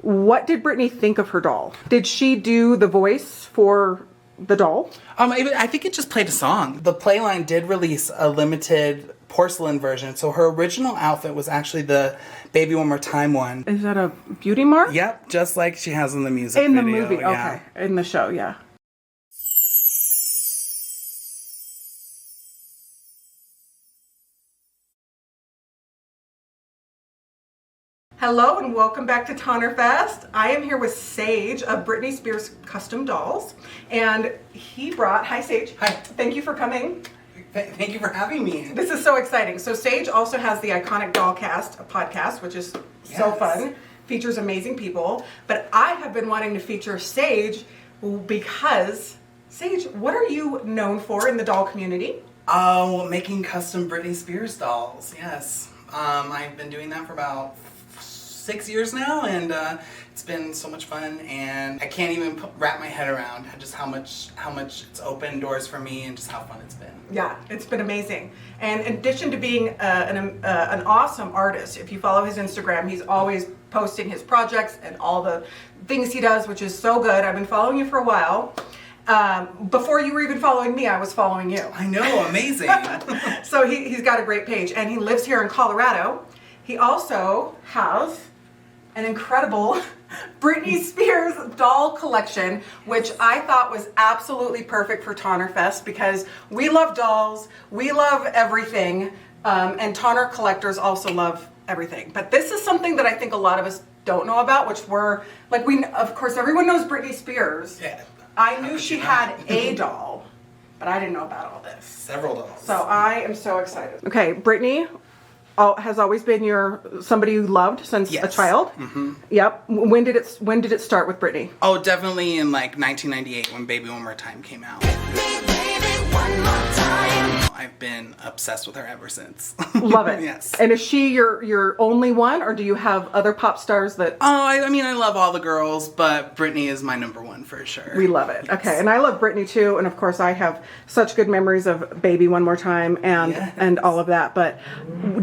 What did Britney think of her doll? Did she do the voice for the doll? I think it just played a song. The Playline did release a limited porcelain version, so her original outfit was actually the Baby One More Time one. Is that a beauty mark? Yep, just like she has in the music video. In the movie, okay. In the show, yeah. Hello and welcome back to Tonner Fest. I am here with Sage of Britney Spears Custom Dolls, and he brought, hi Sage. Hi. Thank you for coming. Thank you for having me. This is so exciting. So Sage also has the Iconic Doll Cast, a podcast, which is so fun. Features amazing people. But I have been wanting to feature Sage because, Sage, what are you known for in the doll community? Oh, making custom Britney Spears dolls, yes. I've been doing that for about 6 years now, and it's been so much fun, and I can't even wrap my head around just how much it's opened doors for me and just how fun it's been. Yeah, it's been amazing. And in addition to being an awesome artist, if you follow his Instagram, he's always posting his projects and all the things he does, which is so good. I've been following you for a while. Before you were even following me, I was following you. I know, amazing. So he's got a great page, and he lives here in Colorado. He also has an incredible Britney Spears doll collection, which I thought was absolutely perfect for Tonner Fest because we love dolls, we love everything, and Tonner collectors also love everything. But this is something that I think a lot of us don't know about, which of course, everyone knows Britney Spears. Yeah. I knew she had a doll, but I didn't know about all this. Several dolls. So I am so excited. Okay, Britney has always been somebody you loved since a child. Mm-hmm. Yep. When did it start with Britney? Oh, definitely in like 1998 when Baby One More Time came out. I've been obsessed with her ever since. Love it. Yes. And is she your only one, or do you have other pop stars that? Oh, I mean, I love all the girls, but Britney is my number one for sure. We love it. Yes. Okay, and I love Britney too, and of course I have such good memories of Baby One More Time and all of that. But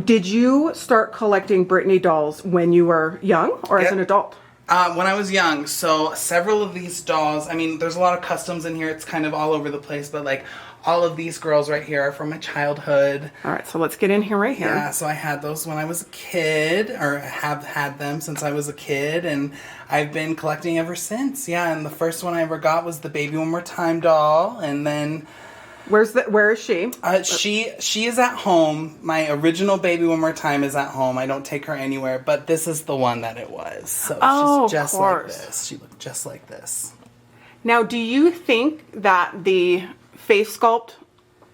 did you start collecting Britney dolls when you were young or as an adult? When I was young, so several of these dolls, I mean, there's a lot of customs in here. It's kind of all over the place, but like all of these girls right here are from my childhood. All right, so let's get in here right here. Yeah, so I had those when I was a kid, or have had them since I was a kid, and I've been collecting ever since. Yeah, and the first one I ever got was the Baby One More Time doll, and then... Where is she? She is at home. My original Baby One More Time is at home. I don't take her anywhere, but this is the one that it was. So she's just like this. She looked just like this. Now, do you think that the face sculpt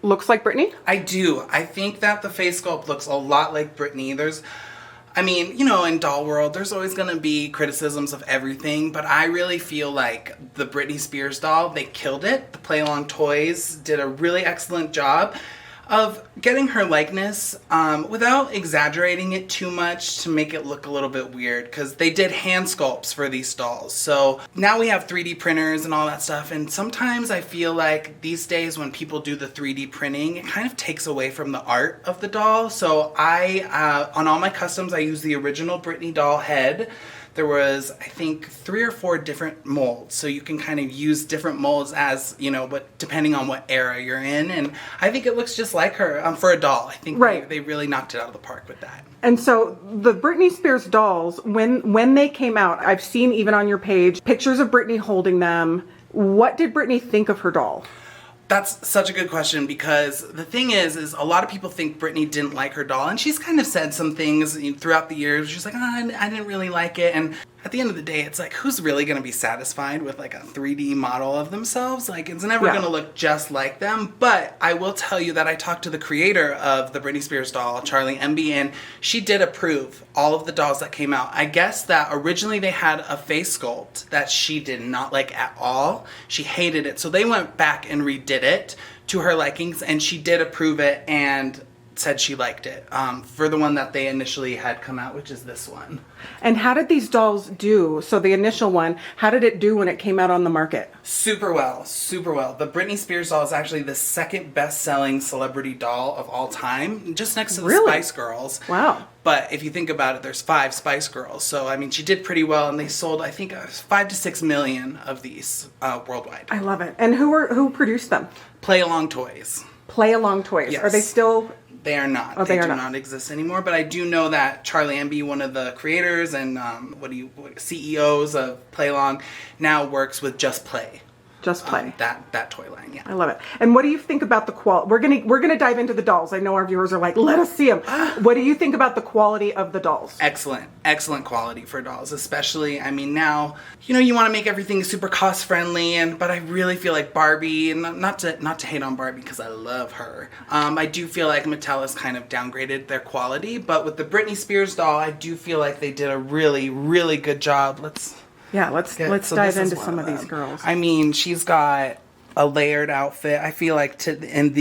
looks like Britney? I do. I think that the face sculpt looks a lot like Britney. In doll world, there's always going to be criticisms of everything, but I really feel like the Britney Spears doll, they killed it. The Play Along Toys did a really excellent job of getting her likeness without exaggerating it too much to make it look a little bit weird, because they did hand sculpts for these dolls. So now we have 3D printers and all that stuff, and sometimes I feel like these days when people do the 3D printing, it kind of takes away from the art of the doll. So on all my customs, I use the original Britney doll head. There was, I think, 3 or 4 different molds. So you can kind of use different molds as, but depending on what era you're in. And I think it looks just like her for a doll. I think they really knocked it out of the park with that. And so the Britney Spears dolls, when they came out, I've seen even on your page, pictures of Britney holding them. What did Britney think of her doll? That's such a good question, because the thing is a lot of people think Britney didn't like her doll, and she's kind of said some things throughout the years. She's like, I didn't really like it, and at the end of the day, it's like, who's really going to be satisfied with like a 3D model of themselves? Like, it's never going to look just like them. But I will tell you that I talked to the creator of the Britney Spears doll, Charlie MB, and she did approve all of the dolls that came out. I guess that originally they had a face sculpt that she did not like at all. She hated it. So they went back and redid it to her likings, and she did approve it, and said she liked it for the one that they initially had come out, which is this one. And how did these dolls do? So the initial one, how did it do when it came out on the market? Super well, super well. The Britney Spears doll is actually the second best-selling celebrity doll of all time, just next to the Spice Girls. Wow. But if you think about it, there's 5 Spice Girls. So, I mean, she did pretty well, and they sold, I think, 5 to 6 million of these worldwide. I love it. And who produced them? Play Along Toys. Play Along Toys. Yes. Are they still... They are not. Oh, they do not exist anymore. But I do know that Charlie Amby, one of the creators and CEOs of Play Along, now works with Just Play. Just Play. That toy line, yeah. I love it. And what do you think about the quality? We're gonna dive into the dolls. I know our viewers are like, let us see them. What do you think about the quality of the dolls? Excellent quality for dolls, especially. I mean, now you want to make everything super cost friendly, but I really feel like Barbie, and not to hate on Barbie because I love her. I do feel like Mattel has kind of downgraded their quality, but with the Britney Spears doll, I do feel like they did a really, really good job. Let's dive into some of these girls. I mean, she's got a layered outfit. I feel like in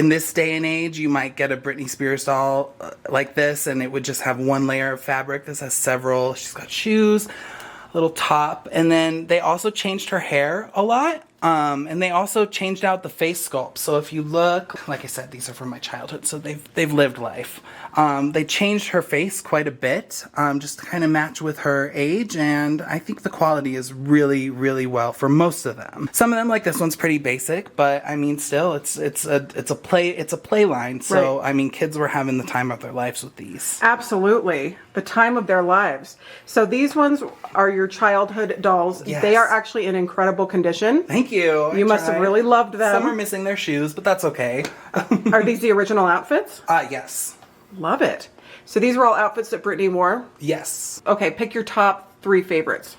this day and age, you might get a Britney Spears doll like this, and it would just have one layer of fabric. This has several. She's got shoes, a little top, and then they also changed her hair a lot. And they also changed out the face sculpt. So if you look, like I said, these are from my childhood, so they've lived life. They changed her face quite a bit, just to kind of match with her age, and I think the quality is really, really well for most of them. Some of them, like this one's pretty basic, but I mean, still, it's a play line. So right. I mean, kids were having the time of their lives with these. Absolutely, the time of their lives. So these ones are your childhood dolls. Yes. They are actually in incredible condition. Thank you. You must have really loved them. Some are missing their shoes, but that's okay. Are these the original outfits? Yes. Love it. So these were all outfits that Britney wore? Yes. Okay, pick your top 3 favorites.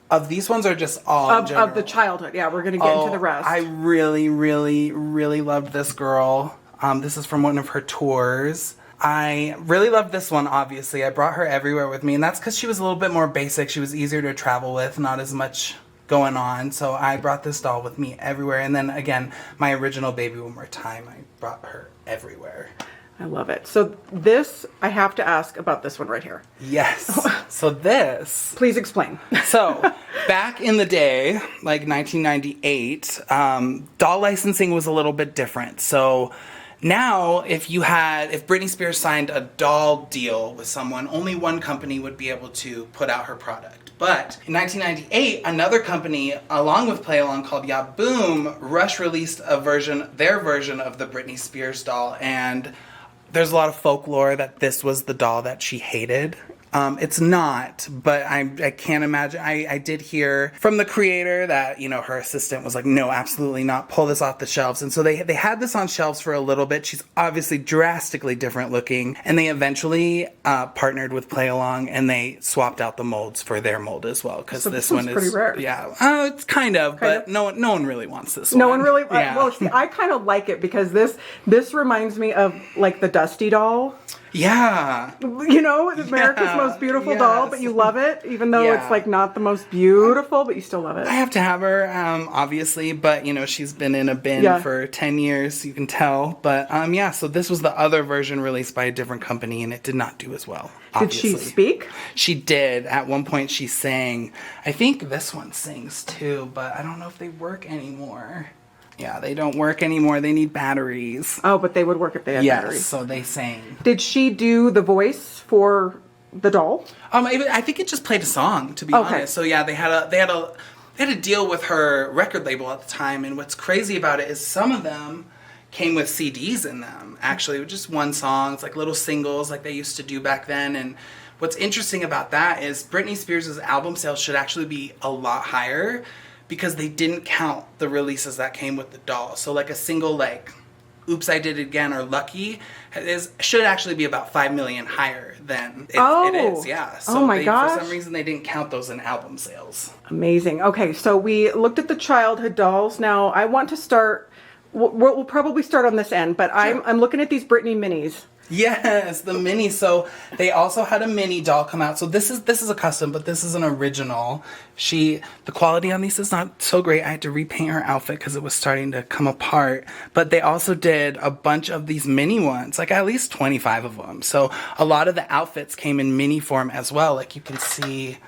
Of these ones are just all of the childhood. Yeah, we're going to get into the rest. I really, really, really loved this girl. This is from one of her tours. I really loved this one, obviously. I brought her everywhere with me, and that's because she was a little bit more basic. She was easier to travel with, not as much going on. So I brought this doll with me everywhere. And then again, my original Baby One More Time, I brought her everywhere. I love it. So this, I have to ask about this one right here. Yes. So this. Please explain. So back in the day, like 1998, doll licensing was a little bit different. So now if Britney Spears signed a doll deal with someone, only one company would be able to put out her product. But in 1998, another company, along with Play Along, called Ya Boom, Rush released their version of the Britney Spears doll, and there's a lot of folklore that this was the doll that she hated. It's not, but I can't imagine. I did hear from the creator that, her assistant was like, no, absolutely not. Pull this off the shelves. And so they had this on shelves for a little bit. She's obviously drastically different looking. And they eventually partnered with Play Along, and they swapped out the molds for their mold as well. Because so this one is pretty rare. Yeah, it's kind of, but no one really wants this one. No one really. Yeah. Well, see, I kind of like it because this reminds me of like the Dusty doll. Yeah. America's most beautiful doll, but you love it, even though it's like not the most beautiful, but you still love it. I have to have her, obviously, but she's been in a bin for 10 years, you can tell. But so this was the other version released by a different company, and it did not do as well. Obviously. Did she speak? She did. At one point she sang. I think this one sings too, but I don't know if they work anymore. Yeah, they don't work anymore. They need batteries. Oh, but they would work if they had batteries. Yes, so they sang. Did she do the voice for the doll? I think it just played a song, to be honest. So yeah, they had a deal with her record label at the time, and what's crazy about it is some of them came with CDs in them. Actually, just one song. It's like little singles, like they used to do back then. And what's interesting about that is Britney Spears' album sales should actually be a lot higher, because they didn't count the releases that came with the doll. So like a single like Oops, I Did It Again or Lucky should actually be about 5 million higher than it is. Yeah. So gosh. For some reason they didn't count those in album sales. Amazing. Okay, so we looked at the childhood dolls. Now I want to start, we'll probably start on this end, but sure. I'm looking at these Britney minis. Yes, the mini. So they also had a mini doll come out. So this is a custom, but this is an original. The quality on these is not so great. I had to repaint her outfit because it was starting to come apart. But they also did a bunch of these mini ones, like at least 25 of them. So a lot of the outfits came in mini form as well. Like you can see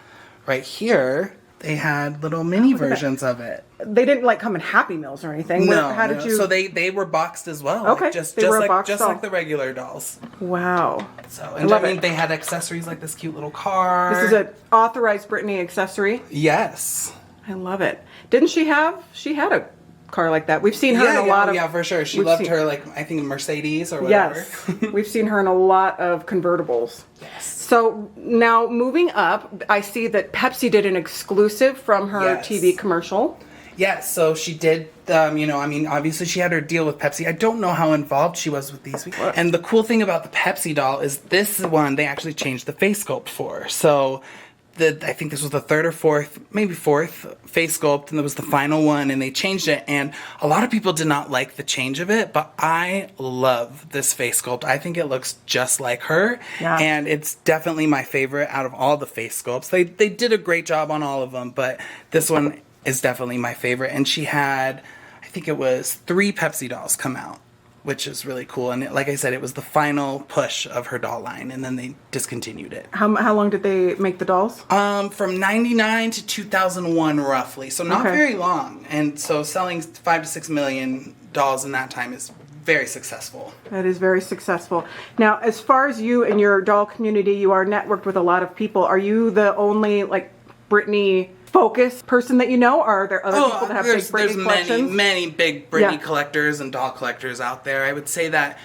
right here, they had little mini versions of it. They didn't like come in Happy Meals or anything. No, How did you? So they were boxed as well. Okay, Like just they were a like boxed just doll. like the regular dolls. Wow. So I love it. they had accessories like this cute little car. This is an authorized Britney accessory. Yes. I love it. Didn't she have? She had a car like that. We've seen her in a lot of. Yeah, for sure. She loved her, like, I think Mercedes or whatever. Yes. We've seen her in a lot of convertibles. Yes. So now moving up, I see that Pepsi did an exclusive from her TV commercial. Yes, so she did, obviously she had her deal with Pepsi. I don't know how involved she was with these. And the cool thing about the Pepsi doll is this one they actually changed the face sculpt for. So I think this was the third or fourth face sculpt, and it was the final one, and they changed it. And a lot of people did not like the change of it, but I love this face sculpt. I think it looks just like her, and it's definitely my favorite out of all the face sculpts. They did a great job on all of them, but this one is definitely my favorite. And she had, I think it was 3 Pepsi dolls come out, which is really cool. And like I said, it was the final push of her doll line, and then they discontinued it. How long did they make the dolls? From 99 to 2001, roughly. So not very long. And so selling 5 to 6 million dolls in that time is very successful. That is very successful. Now, as far as you and your doll community, you are networked with a lot of people. Are you the only, like, Britney focused person that you know, or are there other people that have big Britney collections? There's many big Britney collectors and doll collectors out there. I would say that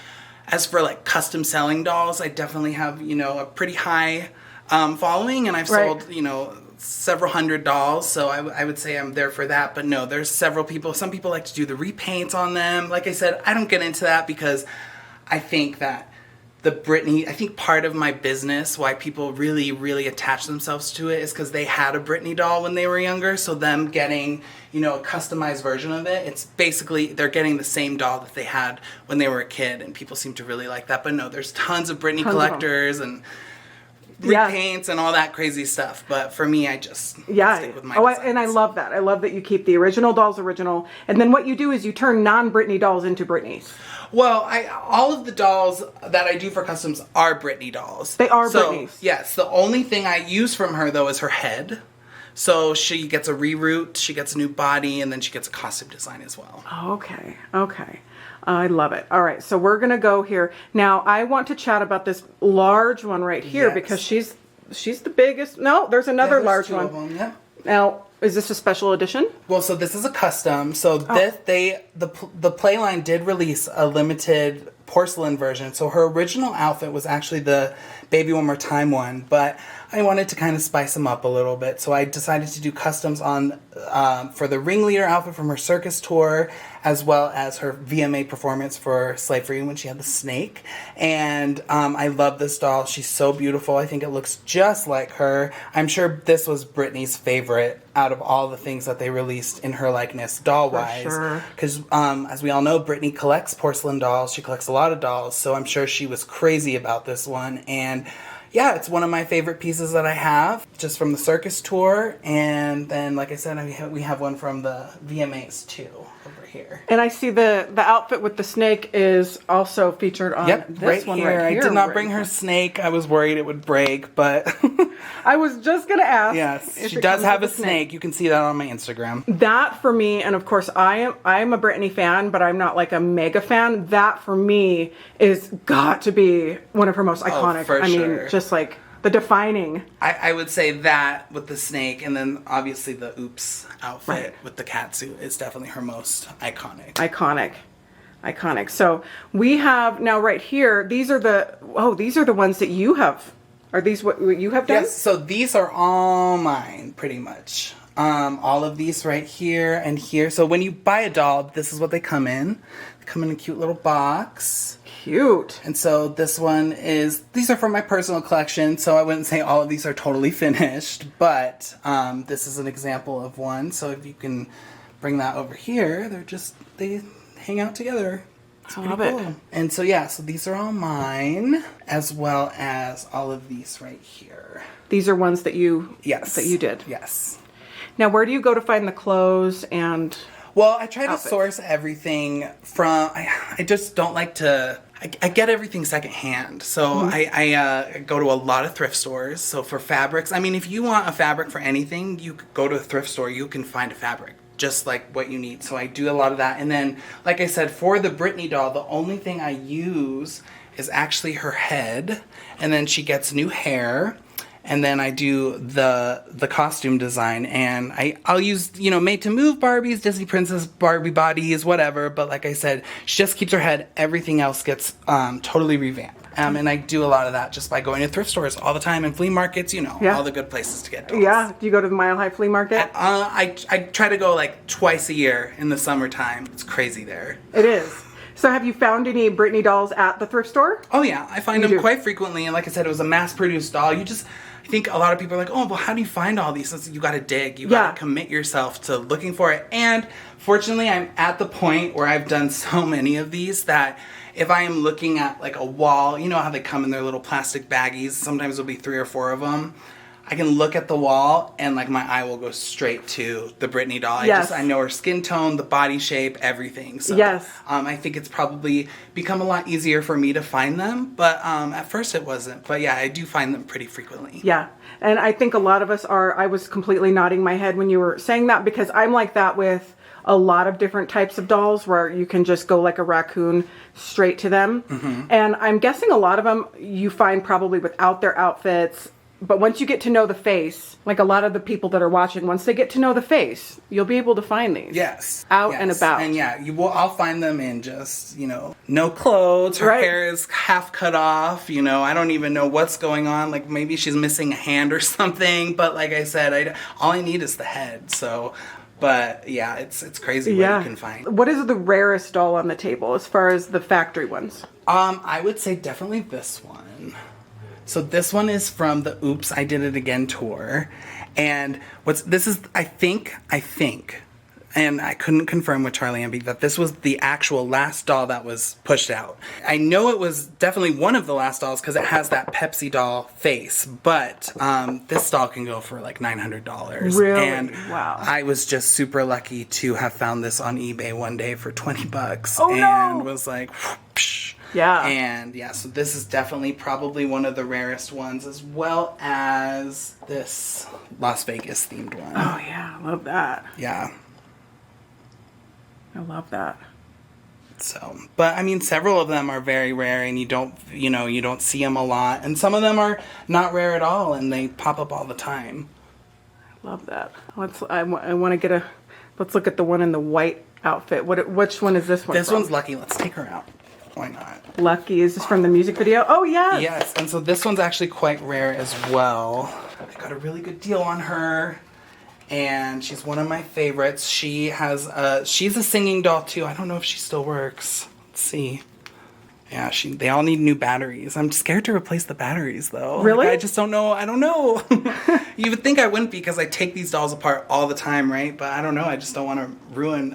as for like custom selling dolls, I definitely have, a pretty high following, and I've sold, several hundred dolls, so I would say I'm there for that. But no, there's several people. Some people like to do the repaints on them. Like I said, I don't get into that because I think that I think part of my business, why people really, really attach themselves to it, is because they had a Britney doll when they were younger. So them getting, a customized version of it, it's basically, they're getting the same doll that they had when they were a kid, and people seem to really like that. But no, there's tons of Britney collectors and repaints and all that crazy stuff. But for me, I just stick with my designs. And I love that. I love that you keep the original dolls original, and then what you do is you turn non-Britney dolls into Britneys. Well, all of the dolls that I do for customs are Britney dolls. They are Britneys. Yes, the only thing I use from her, though, is her head. So she gets a reroute, she gets a new body, and then she gets a costume design as well. Okay. I love it. All right, so we're going to go here. Now, I want to chat about this large one right here because she's the biggest. No, there's another large one. Of them, yeah. Now, is this a special edition? Well, so this is a custom. So the Playline did release a limited porcelain version. So her original outfit was actually the Baby One More Time one, but I wanted to kind of spice them up a little bit. So I decided to do customs on for the ringleader outfit from her circus tour, as well as her VMA performance for Slave Free when she had the snake. And I love this doll. She's so beautiful. I think it looks just like her. I'm sure this was Britney's favorite out of all the things that they released in her likeness doll-wise. Because as we all know, Britney collects porcelain dolls. She collects a lot of dolls. So I'm sure she was crazy about this one. And yeah, it's one of my favorite pieces that I have, just from the circus tour. And then, like I said, we have one from the VMAs too over here. And I see the outfit with the snake is also featured on this one right here. I did not bring her snake. I was worried it would break, but I was just going to ask. Yes, she does have a snake. You can see that on my Instagram. That for me, and of course I am a Britney fan, but I'm not like a mega fan. That for me is got to be one of her most iconic. For I sure. mean, just like the defining. I would say that with the snake, and then obviously the Oops outfit with the catsuit is definitely her most iconic. Iconic. So we have now right here, these are the ones that you have. Are these what you have done? Yes, so these are all mine, pretty much. All of these right here and here. So when you buy a doll, this is what they come in. They come in a cute little box. Cute. And so these are from my personal collection, so I wouldn't say all of these are totally finished, but this is an example of one. So if you can bring that over here, they hang out together. I love it. Cool. And so yeah, so these are all mine, as well as all of these right here. These are ones that you Yes. that you did. Yes. Now, where do you go to find the clothes and? Well, I try to Outfits. source everything from. I just don't like to. I get everything secondhand, so I go to a lot of thrift stores. So for fabrics, I mean, if you want a fabric for anything, you could go to a thrift store. You can find a fabric just like what you need. So I do a lot of that, and then, like I said, for the Britney doll, the only thing I use is actually her head, and then she gets new hair. And then I do the costume design, and I'll use, you know, made to move Barbies, Disney Princess Barbie bodies, whatever. But like I said, she just keeps her head. Everything else gets totally revamped. And I do a lot of that just by going to thrift stores all the time and flea markets, you know, all the good places to get dolls. Yeah. Do you go to the Mile High Flea Market? I try to go like twice a year in the summertime. It's crazy there. It is. So have you found any Britney dolls at the thrift store? Oh yeah, I find them quite frequently. And like I said, it was a mass-produced doll. I think a lot of people are like, oh, well, how do you find all these? You got to dig. You got to commit yourself to looking for it. And fortunately, I'm at the point where I've done so many of these that if I am looking at like a wall, you know how they come in their little plastic baggies. Sometimes there'll be 3 or 4 of them. I can look at the wall and like my eye will go straight to the Britney doll. I know her skin tone, the body shape, everything. So I think it's probably become a lot easier for me to find them. But at first it wasn't. But yeah, I do find them pretty frequently. Yeah. And I think a lot of us are, I was completely nodding my head when you were saying that, because I'm like that with a lot of different types of dolls where you can just go like a raccoon straight to them. And I'm guessing a lot of them you find probably without their outfits. But once you get to know the face, like a lot of the people that are watching, once they get to know the face, you'll be able to find these. Yes. Out and about. And yeah, I'll find them in just, you know, no clothes. Her hair is half cut off. You know, I don't even know what's going on. Like maybe she's missing a hand or something. But like I said, all I need is the head. So, but yeah, it's crazy what you can find. What is the rarest doll on the table as far as the factory ones? I would say definitely this one. So this one is from the Oops, I Did It Again tour. And I think, and I couldn't confirm with Charlie Amby that this was the actual last doll that was pushed out. I know it was definitely one of the last dolls because it has that Pepsi doll face, but this doll can go for like $900. Really? And wow. I was just super lucky to have found this on eBay one day for $20. Oh, and no. was like, whoosh. Yeah. And yeah, so this is definitely probably one of the rarest ones, as well as this Las Vegas themed one. Oh yeah, I love that. Yeah. I love that. So, but I mean, several of them are very rare, and you don't see them a lot, and some of them are not rare at all, and they pop up all the time. I love that. I want to get let's look at the one in the white outfit. Which one is this one? This from? one's Lucky. Let's take her out. Why not? Lucky. Is this from the music video? Oh yeah. Yes, and so this one's actually quite rare as well. I got a really good deal on her. And she's one of my favorites. She's a singing doll too. I don't know if she still works. Let's see. Yeah, they all need new batteries. I'm scared to replace the batteries though. Really? Like, I just don't know. I don't know. You would think I wouldn't be because I take these dolls apart all the time, right? But I don't know. I just don't want to ruin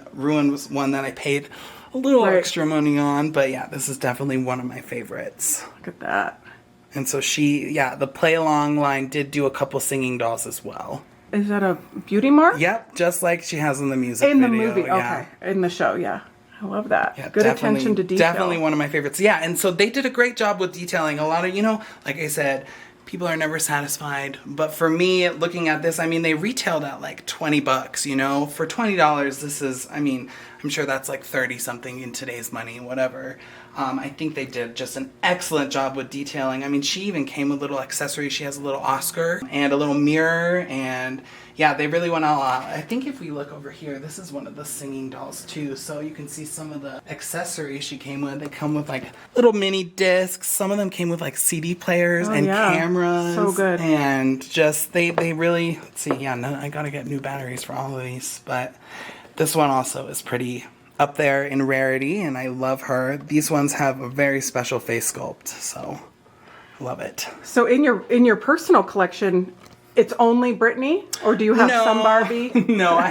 one that I paid a little extra money on. But yeah, this is definitely one of my favorites. Look at that. And so the play along line did do a couple singing dolls as well. Is that a beauty mark? Yep, just like she has in the music video. In the movie, yeah. okay. In the show, yeah. I love that. Yeah, good attention to detail. Definitely one of my favorites. Yeah, and so they did a great job with detailing. A lot of, like I said, people are never satisfied. But for me, looking at this, I mean, they retailed at like $20, For $20, this is, I mean, I'm sure that's like 30 something in today's money, whatever. I think they did just an excellent job with detailing. I mean, she even came with little accessories. She has a little Oscar and a little mirror, and yeah, they really went all out. I think if we look over here, this is one of the singing dolls too, so you can see some of the accessories she came with. They come with like little mini discs. Some of them came with like CD players and cameras. So good. And just, they really, let's see, I gotta get new batteries for all of these, but this one also is pretty up there in rarity, and I love her. These ones have a very special face sculpt, so love it. So in your personal collection, it's only Britney, or do you have some Barbie? I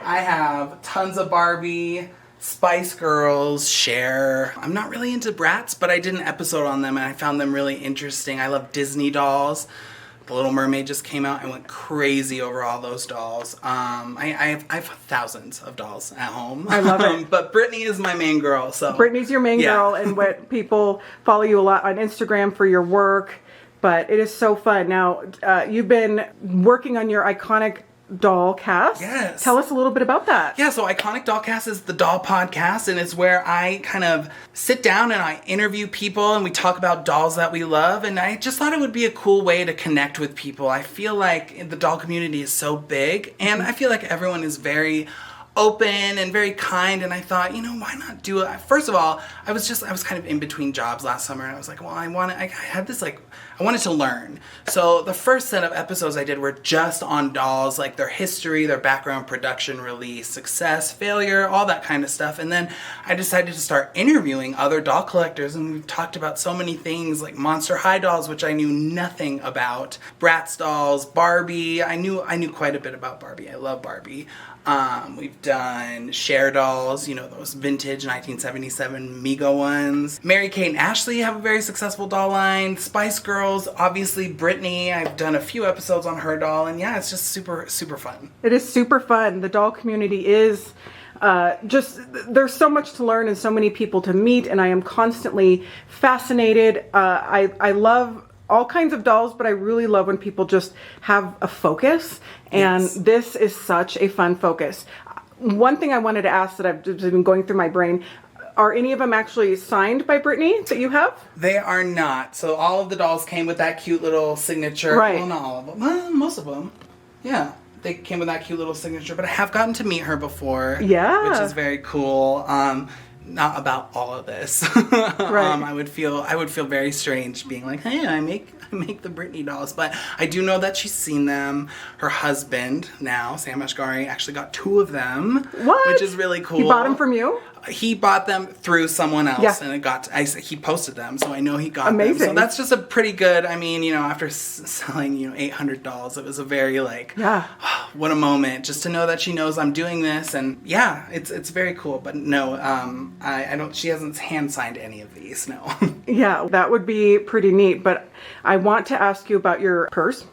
have tons of Barbie, Spice Girls, Cher. I'm not really into Bratz, but I did an episode on them and I found them really interesting. I love Disney dolls. The Little Mermaid just came out. I went crazy over all those dolls. I have thousands of dolls at home. I love it. But Britney is my main girl. So Britney's your main girl, and what people follow you a lot on Instagram for your work. But it is so fun. Now, you've been working on your iconic doll cast. Yes. Tell us a little bit about that. Yeah, so Iconic Doll Cast is the doll podcast, and it's where I kind of sit down and I interview people and we talk about dolls that we love, and I just thought it would be a cool way to connect with people. I feel like the doll community is so big, and I feel like everyone is very open and very kind, and I thought, why not do it? First of all, I was kind of in between jobs last summer, and I was like, well, I wanted to learn. So the first set of episodes I did were just on dolls, like their history, their background, production, release, success, failure, all that kind of stuff. And then I decided to start interviewing other doll collectors, and we've talked about so many things like Monster High dolls, which I knew nothing about, Bratz dolls, Barbie. I knew quite a bit about Barbie. I love Barbie. We've done Cher dolls, those vintage 1977 Mego ones. Mary-Kate and Ashley have a very successful doll line. Spice Girls, obviously Britney. I've done a few episodes on her doll, and yeah, it's just super, super fun. It is super fun. The doll community is there's so much to learn and so many people to meet, and I am constantly fascinated. I love all kinds of dolls, but I really love when people just have a focus, and Yes. this is such a fun focus. One thing I wanted to ask that I've just been going through my brain, are any of them actually signed by Britney that you have? They are not. So all of the dolls came with that cute little signature. Right. Well, not all of them. Well, most of them. Yeah. They came with that cute little signature, but I have gotten to meet her before. Yeah. Which is very cool. Not about all of this. Right. I would feel very strange being like, hey, I make the Britney dolls, but I do know that she's seen them. Her husband now, Sam Ashgari, actually got 2 of them. What? Which is really cool. He bought them from you? He bought them through someone else, Yeah. and he posted them, so I know he got Amazing. them. So that's just a pretty good. I mean, after selling 800 dolls, it was a very Yeah. what a moment just to know that she knows I'm doing this, and yeah, it's very cool. But no, I don't. She hasn't hand signed any of these. No. Yeah, that would be pretty neat. But I want to ask you about your purse.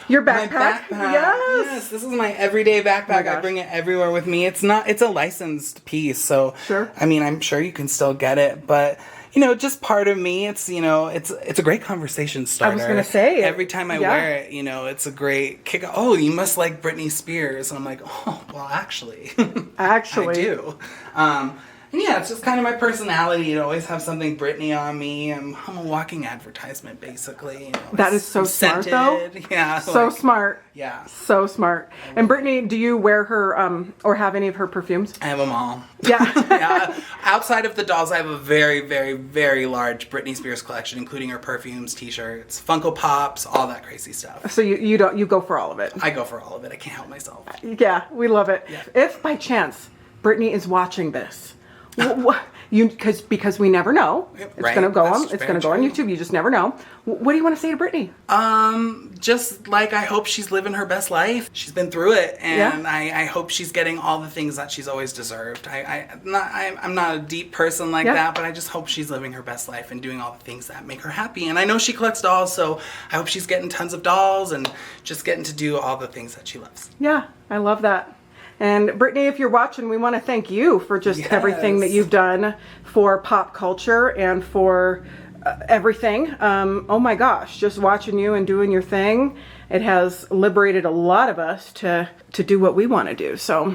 Your backpack. My backpack. Yes, this is my everyday backpack. I bring it everywhere with me. It's a licensed piece, so Sure. I mean, I'm sure you can still get it, but just part of me. It's it's a great conversation starter. I was gonna say every time I wear it, it's a great kick. Oh, you must like Britney Spears, and I'm like, oh, well, actually, I do. And yeah, it's just kind of my personality to always have something Britney on me. I'm a walking advertisement, basically. That is so smart, though. Yeah. So smart. Yeah. So smart. And Britney, do you wear her, or have any of her perfumes? I have them all. Yeah. Yeah. Outside of the dolls, I have a very, very, very large Britney Spears collection, including her perfumes, t-shirts, Funko Pops, all that crazy stuff. So you go for all of it. I go for all of it. I can't help myself. Yeah, we love it. Yeah. If by chance Britney is watching this, because we never know, it's Right. gonna go That's on. It's very gonna go on true. YouTube. You just never know. What do you want to say to Britney? Just like I hope she's living her best life. She's been through it, and Yeah. I hope she's getting all the things that she's always deserved. I'm not a deep person like Yeah. that, but I just hope she's living her best life and doing all the things that make her happy. And I know she collects dolls, so I hope she's getting tons of dolls and just getting to do all the things that she loves. Yeah, I love that. And Britney, if you're watching, we want to thank you for just everything that Yes. you've done for pop culture and for everything. Oh my gosh, just watching you and doing your thing, it has liberated a lot of us to do what we want to do. So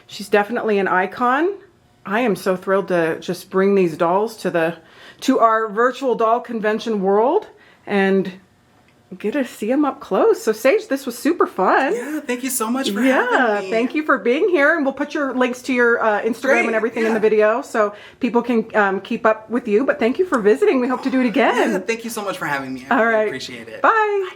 she's definitely an icon. I am so thrilled to just bring these dolls to our virtual doll convention world and get to see them up close. So Sage, this was super fun. Yeah, thank you so much for having me. Thank you for being here, and we'll put your links to your Instagram Great, and everything in yeah. the video so people can keep up with you. But thank you for visiting. We hope to do it again. Yeah, thank you so much for having me. I All really right. appreciate it. Bye.